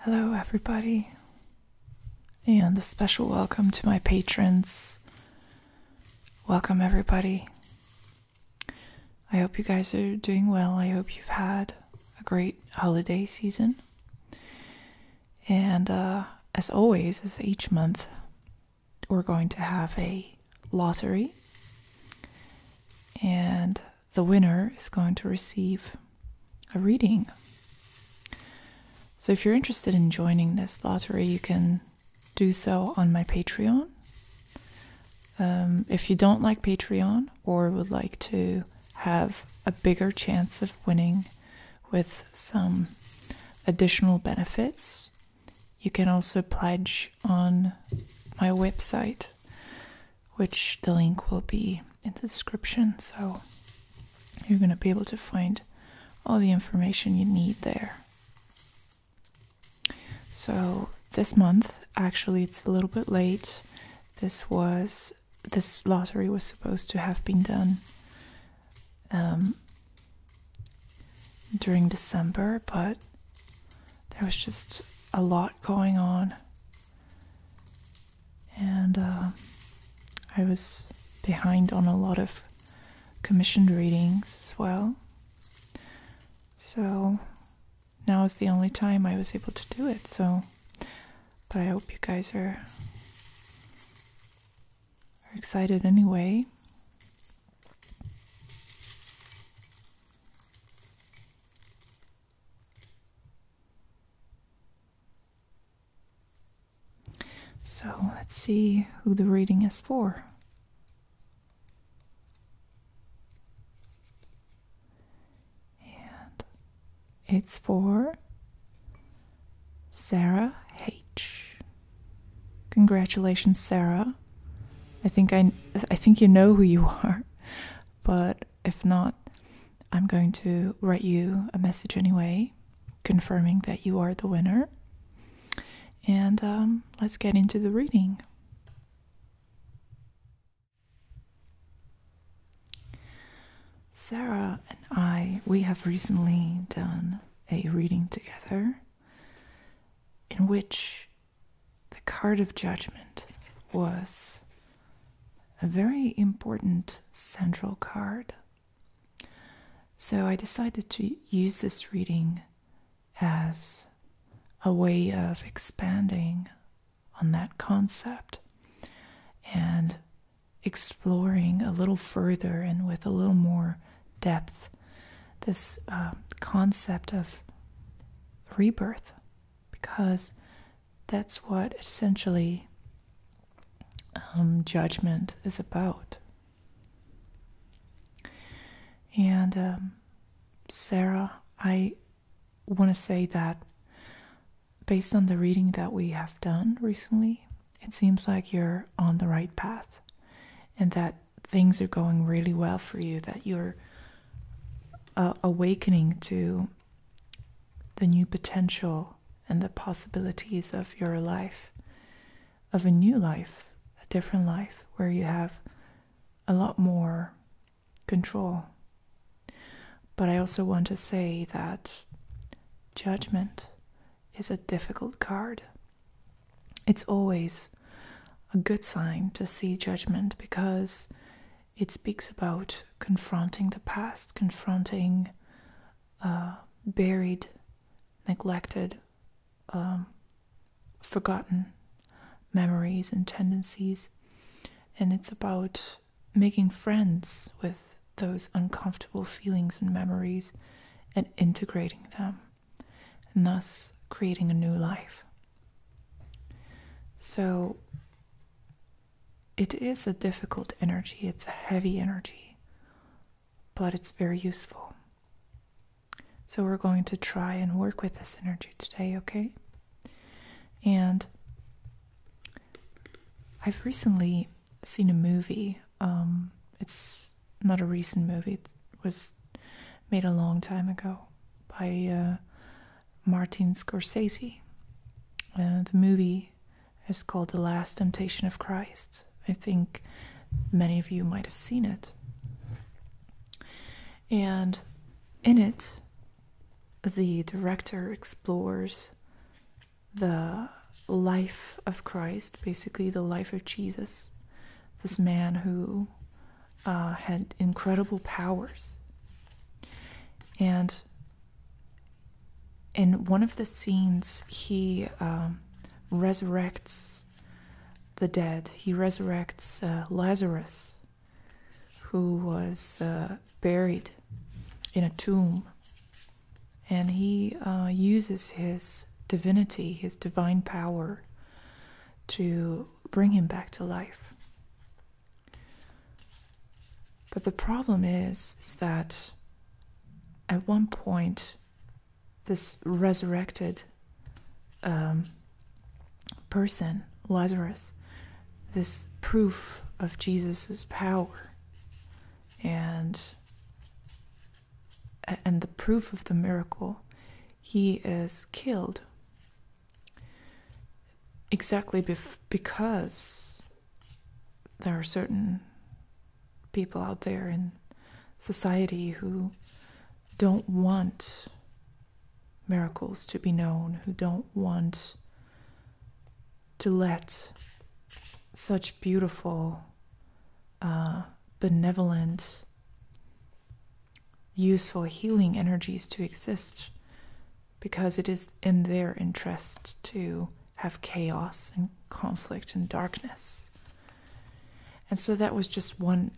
Hello, everybody, and a special welcome to my patrons. Welcome, everybody. I hope you guys are doing well. I hope you've had a great holiday season. And as always, as each month, we're going to have a lottery. And the winner is going to receive a reading. So if you're interested in joining this lottery, you can do so on my Patreon. If you don't like Patreon or would like to have a bigger chance of winning with some additional benefits, you can also pledge on my website, which the link will be in the description. So you're going to be able to find all the information you need there. So this month, actually it's a little bit late. This lottery was supposed to have been done during December, but there was just a lot going on. And I was behind on a lot of commissioned readings as well. So now is the only time I was able to do it, but I hope you guys are excited anyway. So let's see who the reading is for. It's for Sarah H. Congratulations, Sarah. I think you know who you are, but if not, I'm going to write you a message anyway, confirming that you are the winner. And let's get into the reading. Sarah and we have recently done a reading together in which the card of judgment was a very important central card. So I decided to use this reading as a way of expanding on that concept and exploring a little further and with a little more depth this concept of rebirth, because that's what essentially judgment is about. And Sarah, I want to say that based on the reading that we have done recently, it seems like you're on the right path and that things are going really well for you, that you're awakening to the new potential and the possibilities of your life, of a new life, a different life, where you have a lot more control. But I also want to say that judgment is a difficult card. It's always a good sign to see judgment because it speaks about confronting the past, confronting buried, neglected, forgotten memories and tendencies. And it's about making friends with those uncomfortable feelings and memories and integrating them, and thus creating a new life. So it is a difficult energy, it's a heavy energy, but it's very useful. So we're going to try and work with this energy today, okay? And I've recently seen a movie. It's not a recent movie, it was made a long time ago by Martin Scorsese. The movie is called The Last Temptation of Christ. I think many of you might have seen it. And in it, the director explores the life of Christ, basically the life of Jesus, this man who had incredible powers. And in one of the scenes, he resurrects the dead. He resurrects Lazarus, who was buried in a tomb. And he uses his divinity, his divine power, to bring him back to life. But the problem is that at one point, this resurrected person, Lazarus, this proof of Jesus' power and the proof of the miracle, he is killed. Exactly because there are certain people out there in society who don't want miracles to be known, who don't want to let such beautiful, benevolent, useful healing energies to exist, because it is in their interest to have chaos and conflict and darkness. And so that was just one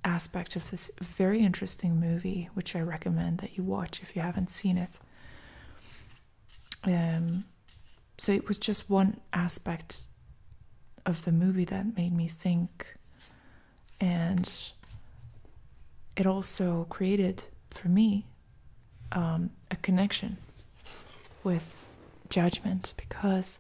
aspect of this very interesting movie, which I recommend that you watch if you haven't seen it. So it was just one aspect of the movie that made me think, and it also created for me a connection with judgment, because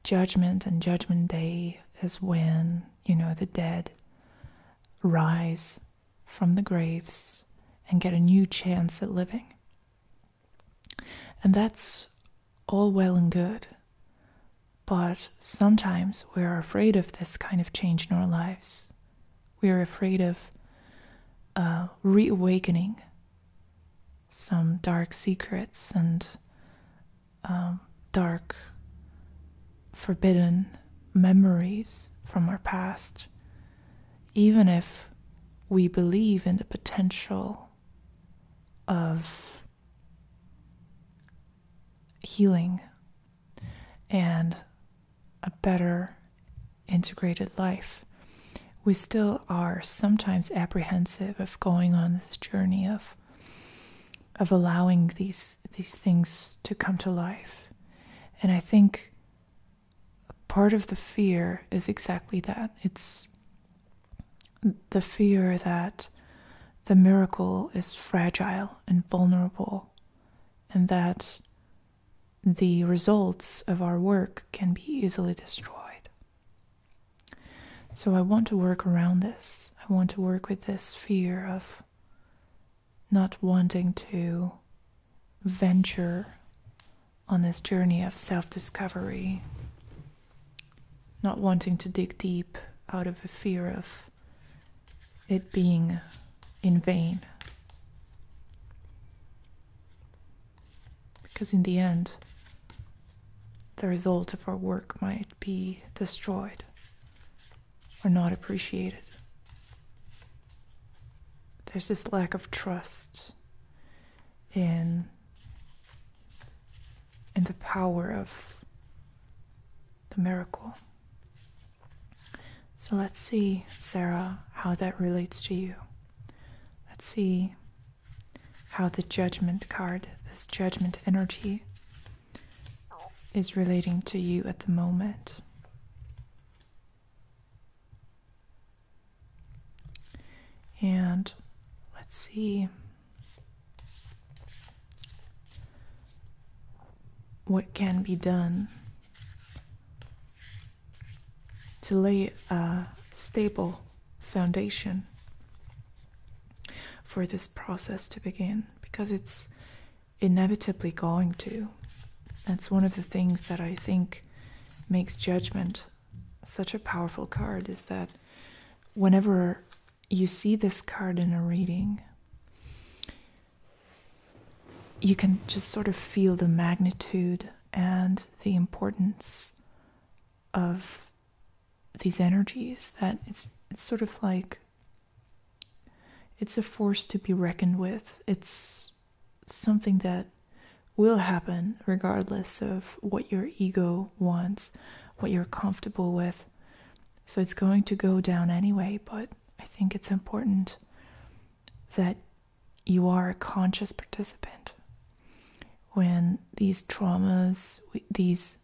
judgment and Judgment Day is when, the dead rise from the graves and get a new chance at living. And that's all well and good, but sometimes we're afraid of this kind of change in our lives. We're afraid of reawakening some dark secrets and dark, forbidden memories from our past, even if we believe in the potential of healing and a better integrated life. We still are sometimes apprehensive of going on this journey of allowing these things to come to life. And I think part of the fear is exactly that. It's the fear that the miracle is fragile and vulnerable, and that the results of our work can be easily destroyed. So I want to work around this. I want to work with this fear of not wanting to venture on this journey of self-discovery, not wanting to dig deep out of a fear of it being in vain. Because in the end, the result of our work might be destroyed or not appreciated. There's this lack of trust in the power of the miracle. So let's see, Sarah, how that relates to you. Let's see how the judgment card, this judgment energy, is relating to you at the moment. And let's see what can be done to lay a stable foundation for this process to begin, because it's inevitably going to. That's one of the things that I think makes judgment such a powerful card, is that whenever you see this card in a reading, you can just sort of feel the magnitude and the importance of these energies, that it's sort of like it's a force to be reckoned with. It's something that will happen regardless of what your ego wants, what you're comfortable with. So it's going to go down anyway, but I think it's important that you are a conscious participant when these traumas, these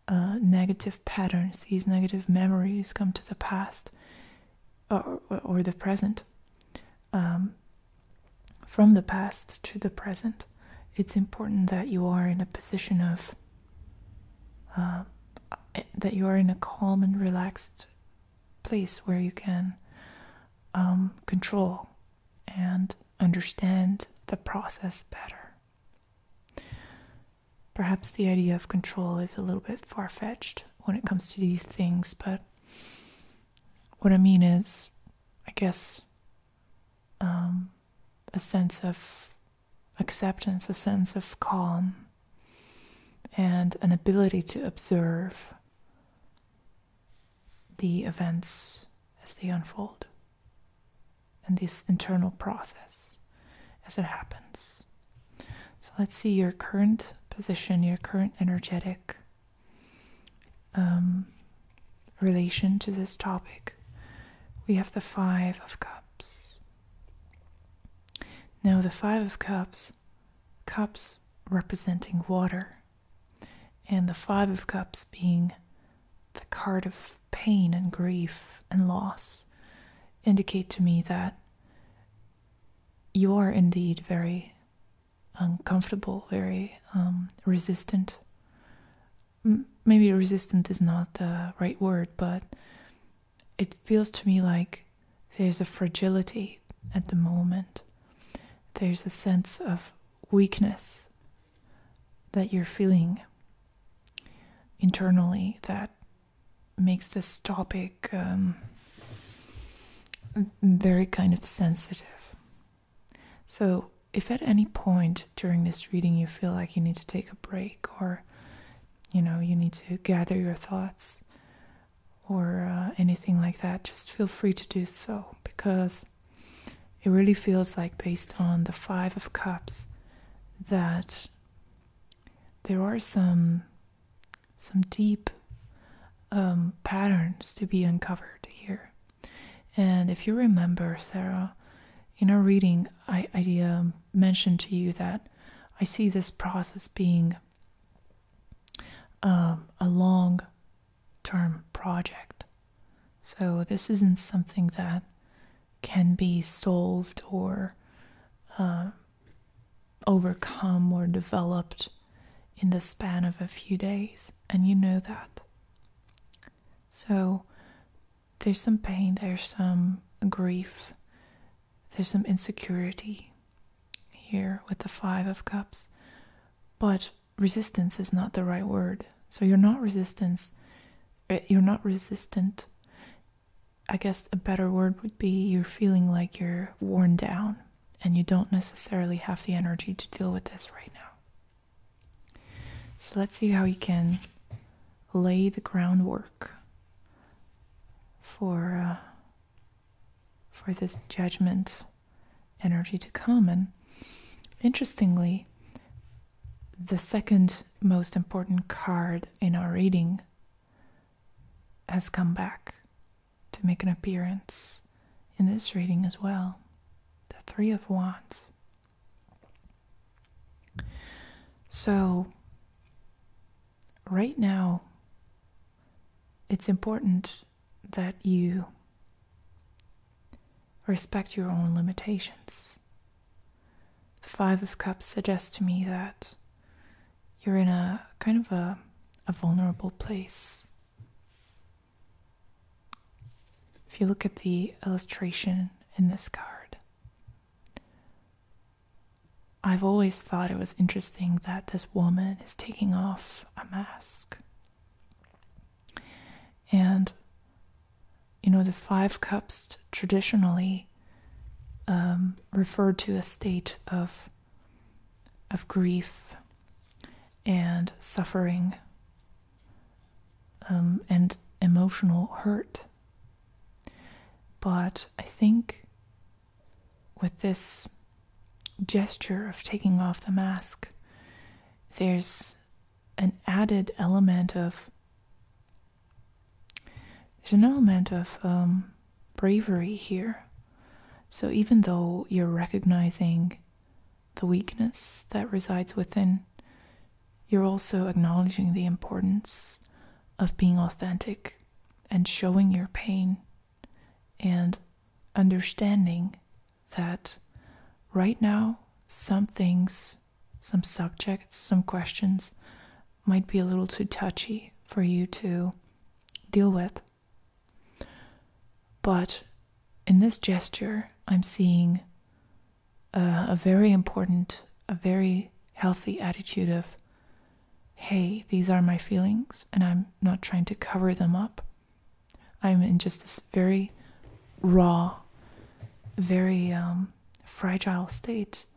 negative patterns, these negative memories come to the past or the present. From the past to the present, it's important that you are in a position of that you are in a calm and relaxed place where you can control and understand the process better. Perhaps the idea of control is a little bit far-fetched when it comes to these things, but what I mean is, I guess, a sense of acceptance, a sense of calm, and an ability to observe the events as they unfold, and this internal process as it happens. So let's see your current position, your current energetic relation to this topic. We have the Five of Cups. Now the Five of Cups, cups representing water, and the Five of Cups being the card of pain and grief and loss, indicate to me that you are indeed very uncomfortable, very resistant. Maybe resistant is not the right word, but it feels to me like there's a fragility at the moment. There's a sense of weakness that you're feeling internally that makes this topic very kind of sensitive. So if at any point during this reading you feel like you need to take a break, or you need to gather your thoughts, or anything like that, just feel free to do so, because it really feels like, based on the Five of Cups, that there are some deep patterns to be uncovered here. And if you remember, Sarah, in our reading, I mentioned to you that I see this process being a long-term project. So this isn't something that can be solved or overcome or developed in the span of a few days, and you know that. So there's some pain, there's some grief, there's some insecurity here with the Five of Cups, but resistance is not the right word. So you're not resistant. I guess a better word would be you're feeling like you're worn down and you don't necessarily have the energy to deal with this right now. So let's see how you can lay the groundwork for this judgment energy to come. And interestingly, the second most important card in our reading has come back to make an appearance in this reading as well. The Three of Wands. So right now, it's important that you respect your own limitations. The Five of Cups suggests to me that you're in a kind of a vulnerable place. If you look at the illustration in this card, I've always thought it was interesting that this woman is taking off a mask. And, the Five Cups traditionally refer to a state of grief and suffering and emotional hurt. But I think with this gesture of taking off the mask, there's an added element of bravery here. So even though you're recognizing the weakness that resides within, you're also acknowledging the importance of being authentic and showing your pain and understanding that right now some things, some subjects, some questions might be a little too touchy for you to deal with. But in this gesture, I'm seeing a very important, a very healthy attitude of, hey, these are my feelings, and I'm not trying to cover them up. I'm in just this very raw, very fragile state,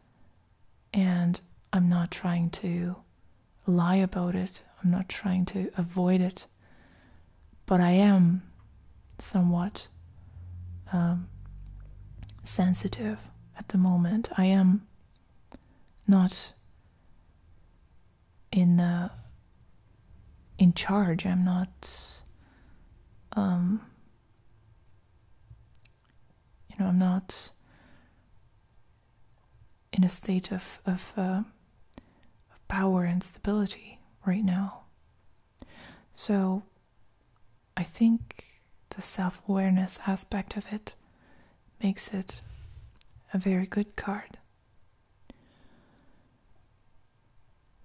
and I'm not trying to lie about it. I'm not trying to avoid it, but I am somewhat sensitive at the moment. I am not in charge. I'm not I'm not in a state of power and stability right now. So I think the self-awareness aspect of it makes it a very good card.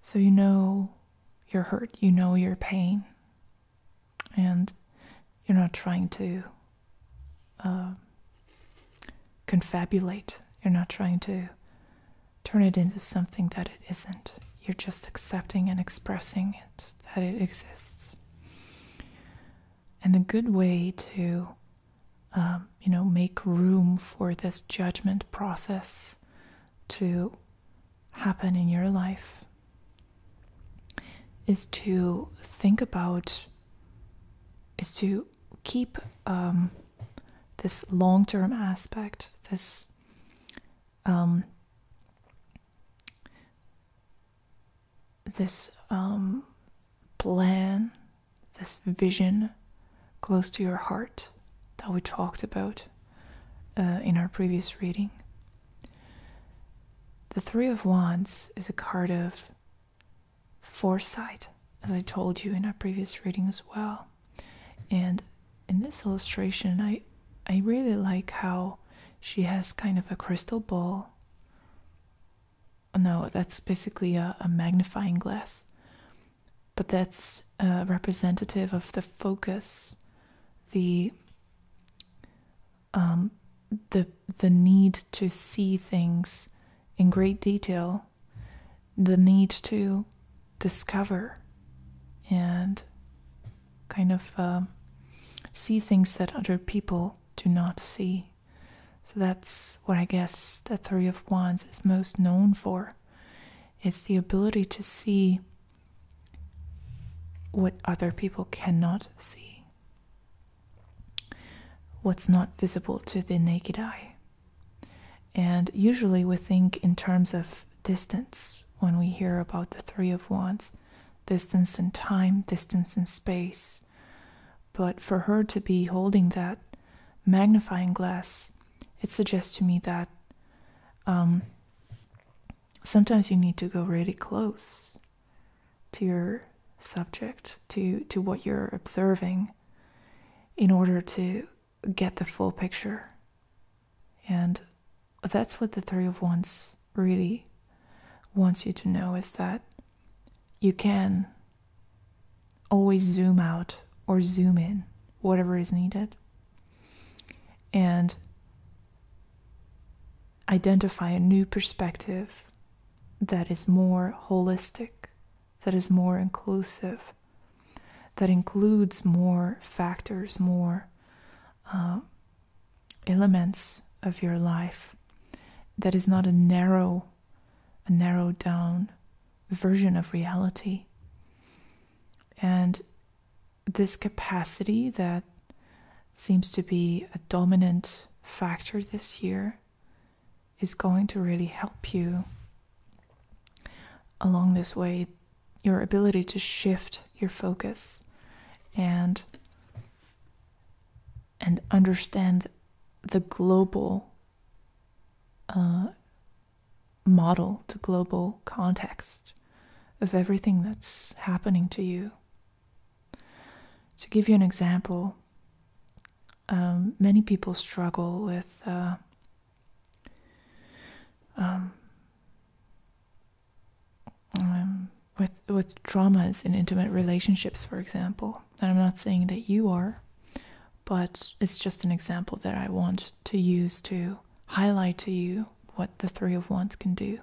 So you know your hurt, you know your pain, and you're not trying to confabulate. You're not trying to turn it into something that it isn't. You're just accepting and expressing it, that it exists. And the good way to make room for this judgment process to happen in your life is to keep this long-term aspect, this plan, this vision close to your heart that we talked about in our previous reading. The Three of Wands is a card of foresight, as I told you in our previous reading as well. And in this illustration, I really like how she has kind of a crystal ball. No, that's basically a magnifying glass. But that's representative of the focus, the need to see things in great detail, the need to discover and kind of see things that other people do not see. So that's what I guess the Three of Wands is most known for. It's the ability to see what other people cannot see, what's not visible to the naked eye. And usually we think in terms of distance when we hear about the Three of Wands, distance in time, distance in space. But for her to be holding that magnifying glass, it suggests to me that sometimes you need to go really close to your subject, to what you're observing, in order to get the full picture. And that's what the Three of Wands really wants you to know, is that you can always zoom out or zoom in, whatever is needed, and identify a new perspective that is more holistic, that is more inclusive, that includes more factors, more elements of your life, that is not a narrowed down version of reality. And this capacity that seems to be a dominant factor this year is going to really help you along this way. Your ability to shift your focus and understand the global model, the global context of everything that's happening to you. To give you an example, many people struggle with traumas in intimate relationships, for example. And I'm not saying that you are, but it's just an example that I want to use to highlight to you what the Three of Wands can do.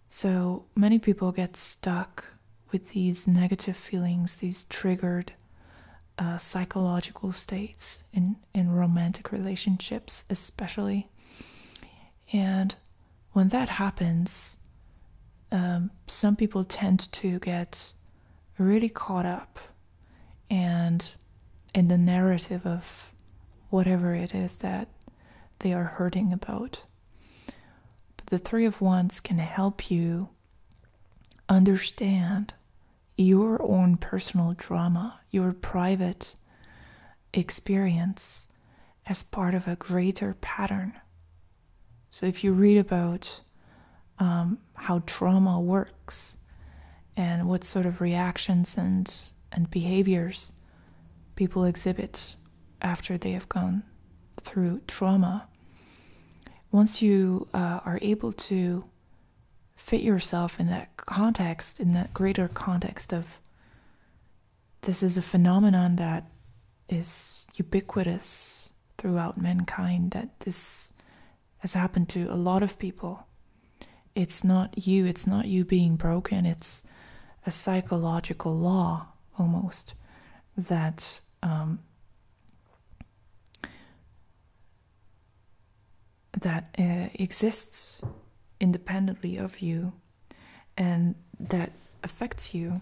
So many people get stuck with these negative feelings, these triggered psychological states in romantic relationships especially. And when that happens, some people tend to get really caught up and in the narrative of whatever it is that they are hurting about. But the Three of Wands can help you understand your own personal drama, your private experience as part of a greater pattern. So if you read about how trauma works and what sort of reactions and behaviors people exhibit after they have gone through trauma, once you are able to fit yourself in that context, in that greater context of this is a phenomenon that is ubiquitous throughout mankind, that this has happened to a lot of people. It's not you being broken, it's a psychological law almost that exists independently of you and that affects you.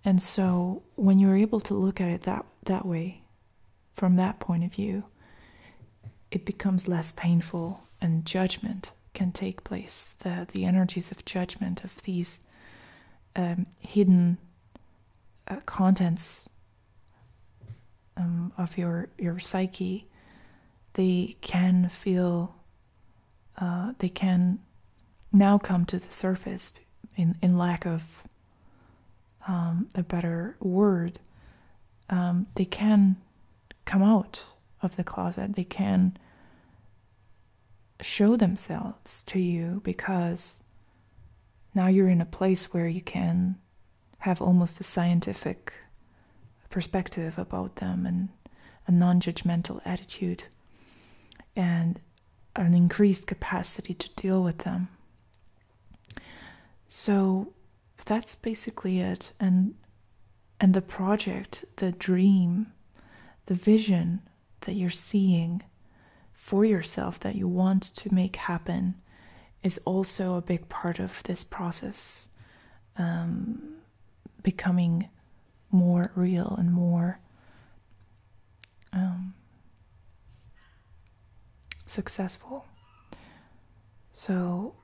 And so when you're able to look at it that way, from that point of view, it becomes less painful and judgment can take place. The energies of judgment of these hidden contents of your psyche, they can feel, they can now come to the surface in lack of a better word. They can come out of the closet. They can show themselves to you because now you're in a place where you can have almost a scientific perspective about them and a non-judgmental attitude and an increased capacity to deal with them. So that's basically it. And the project, the dream, the vision that you're seeing for yourself that you want to make happen is also a big part of this process, becoming more real and more successful. So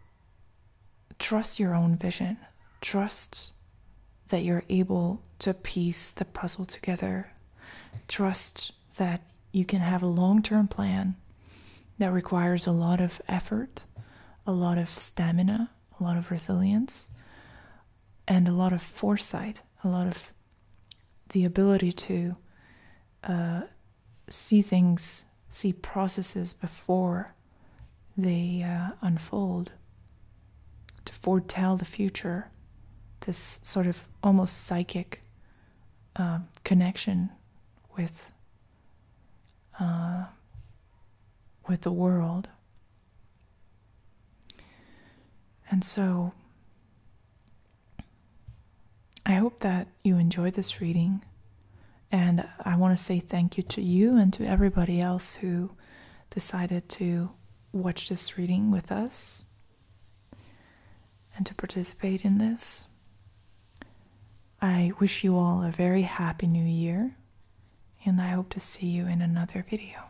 trust your own vision. Trust that you're able to piece the puzzle together. Trust that you can have a long-term plan that requires a lot of effort, a lot of stamina, a lot of resilience, and a lot of foresight, a lot of the ability to see things, see processes before they unfold, to foretell the future, this sort of almost psychic connection with the world. And so I hope that you enjoyed this reading, and I want to say thank you to you and to everybody else who decided to watch this reading with us. and to participate in this. I wish you all a very happy new year, and I hope to see you in another video.